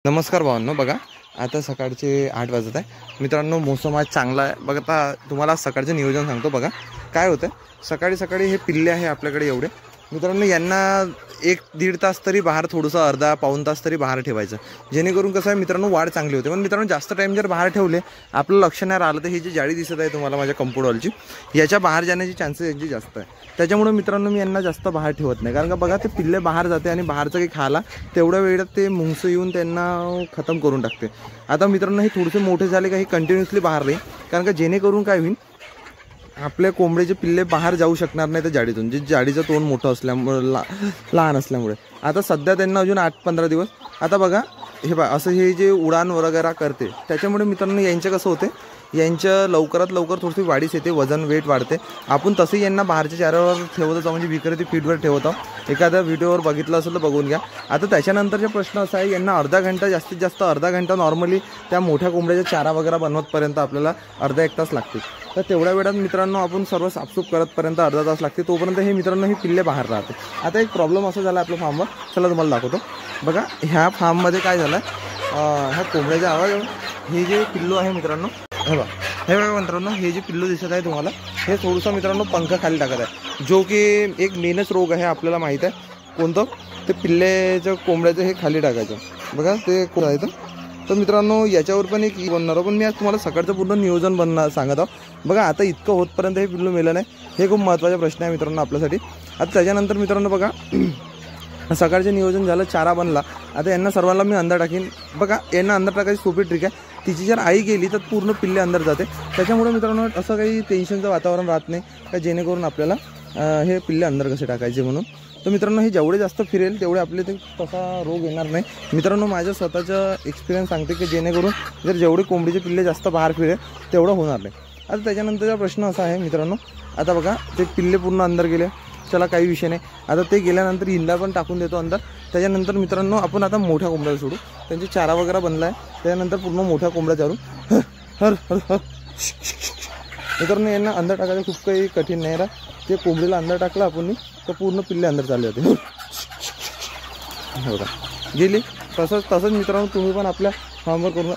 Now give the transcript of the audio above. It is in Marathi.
नमस्कार भावांनो, बघा आता सकाळचे 8 वाजत आहे मित्रांनो. मोसम आज चांगला आहे. बघा आता तुम्हाला सकाळचं नियोजन सांगतो. बघा काय होतं, सकाळी सकाळी हे पिल्ले आहे आपल्याकडे एवढे मित्रांनो. यांना 1-1.5 तास तरी बाहेर, थोडंसं अर्धा पाऊण तास तरी बाहेर ठेवायचं, जेणेकरून कसं आहे मित्रांनो वाढ चांगली होते. पण मित्रांनो जास्त टाईम जर बाहेर ठेवले, आपलं लक्ष नाही राहिलं, तर ही जी जाळी दिसत आहे तुम्हाला माझ्या कंपाऊंडवरची, याच्या बाहेर जाण्याची चान्सेस यांची जास्त आहे. त्याच्यामुळे मित्रांनो मी यांना जास्त बाहेर ठेवत नाही, कारण का बघा ते पिल्ले बाहेर जाते आणि बाहेरचं काही खायला तेवढ्या वेळात ते मुंगसं येऊन त्यांना खतम करून टाकते. आता मित्रांनो हे थोडेसे मोठे झाले का हे कंटिन्युअसली बाहेर राहील, कारण का जेणेकरून काय होईल, आपल्या कोंबड्याचे पिल्ले बाहेर जाऊ शकणार नाही त्या जाडीतून, जे जाडीचं तोंड मोठं असल्यामुळे लहान असल्यामुळे. आता सध्या त्यांना अजून 8-15 दिवस. आता बघा हे असं हे जे उडान वगैरे करते, त्याच्यामुळे मित्रांनो यांचं कसं होते, यांच्या लवकरात लवकर थोडीशी वाढीस येते, वजन वेट वाढते. आपण तसंही यांना बाहेरच्या चाऱ्यावर ठेवत होतो, म्हणजे विक्रेते फीडवर ठेवतो. एखाद्या व्हिडिओवर बघितलं असेल तर बघून घ्या. आता त्याच्यानंतरचा प्रश्न असा आहे, यांना अर्धा घंटा, जास्तीत जास्त अर्धा घंटा नॉर्मली त्या मोठ्या कोंबड्याच्या चारा वगैरे बनवतपर्यंत आपल्याला अर्धा-1 तास लागते. तर तेवढ्या वेळात मित्रांनो आपण सर्व साफसूफ करतपर्यंत अर्धा तास लागते. तोपर्यंत हे मित्रांनो हे पिल्ले बाहेर राहते. आता एक प्रॉब्लेम असा झाला आपल्या फार्मवर, चला तुम्हाला दाखवतो. बघा ह्या फार्ममध्ये काय झालं, ह्या कोंबड्याच्या आवाज, हे जे पिल्लू आहे मित्रांनो, हे बघा मित्रांनो, हे जे पिल्लू दिसत आहे तुम्हाला, हे थोडंसं मित्रांनो पंख खाली टाकत आहे, जो की एक मेनच रोग आहे आपल्याला माहीत आहे. कोणतं, ते पिल्लेचं कोंबड्याचं हे खाली टाकायचं. बघा ते कोण आहे तर मित्रांनो याच्यावर पण एक बनणार, पण मी आज तुम्हाला सकाळचं पूर्ण नियोजन सांगत आहो. बघा आता इतकं होतपर्यंत हे पिल्लू मेलं नाही, हे खूप महत्त्वाचा प्रश्न आहे मित्रांनो आपल्यासाठी. आता त्याच्यानंतर मित्रांनो बघा सकाळचं नियोजन झालं, चारा बनला. आता यांना सर्वांना मी अंदर टाकीन. बघा यांना अंदर टाकायची सोपी ट्रिक आहे, तिची जर आई गेली तर पूर्ण पिल्ले अंदर जाते. त्याच्यामुळे मित्रांनो असं काही टेन्शनचं वातावरण राहत नाही का, जेणेकरून आपल्याला हे पिल्ले अंदर कसे टाकायचे म्हणून. तर मित्रांनो हे जेवढे जास्त फिरेल तेवढे आपले ते तसा रोग येणार नाही. मित्रांनो माझ्या स्वतःचं एक्सपिरियन्स सांगते की जेणेकरून जर जेवढे कोंबडीचे पिल्ले जास्त बाहेर फिरेल तेवढं होणार नाही. आता त्याच्यानंतरचा प्रश्न असा आहे मित्रांनो, आता बघा ते पिल्ले पूर्ण अंदर गेले, चला काही विषय नाही. आता ते गेल्यानंतर इंदा पण टाकून देतो अंदर. त्याच्यानंतर मित्रांनो आपण आता मोठ्या कोंबड्याला सोडू, त्यांची चारा वगैरे बनला आहे. त्याच्यानंतर पूर्ण मोठ्या कोंबड्या चालू मित्रांनो यांना अंदर टाकायचं खूप काही कठीण नाही राहत. ते कोंबडीला अंदर टाकलं आपण तर पूर्ण पिल्ले अंदर चालले होते. बघा गेली. तसंच मित्रांनो तुम्ही पण आपल्या फार्मवर करून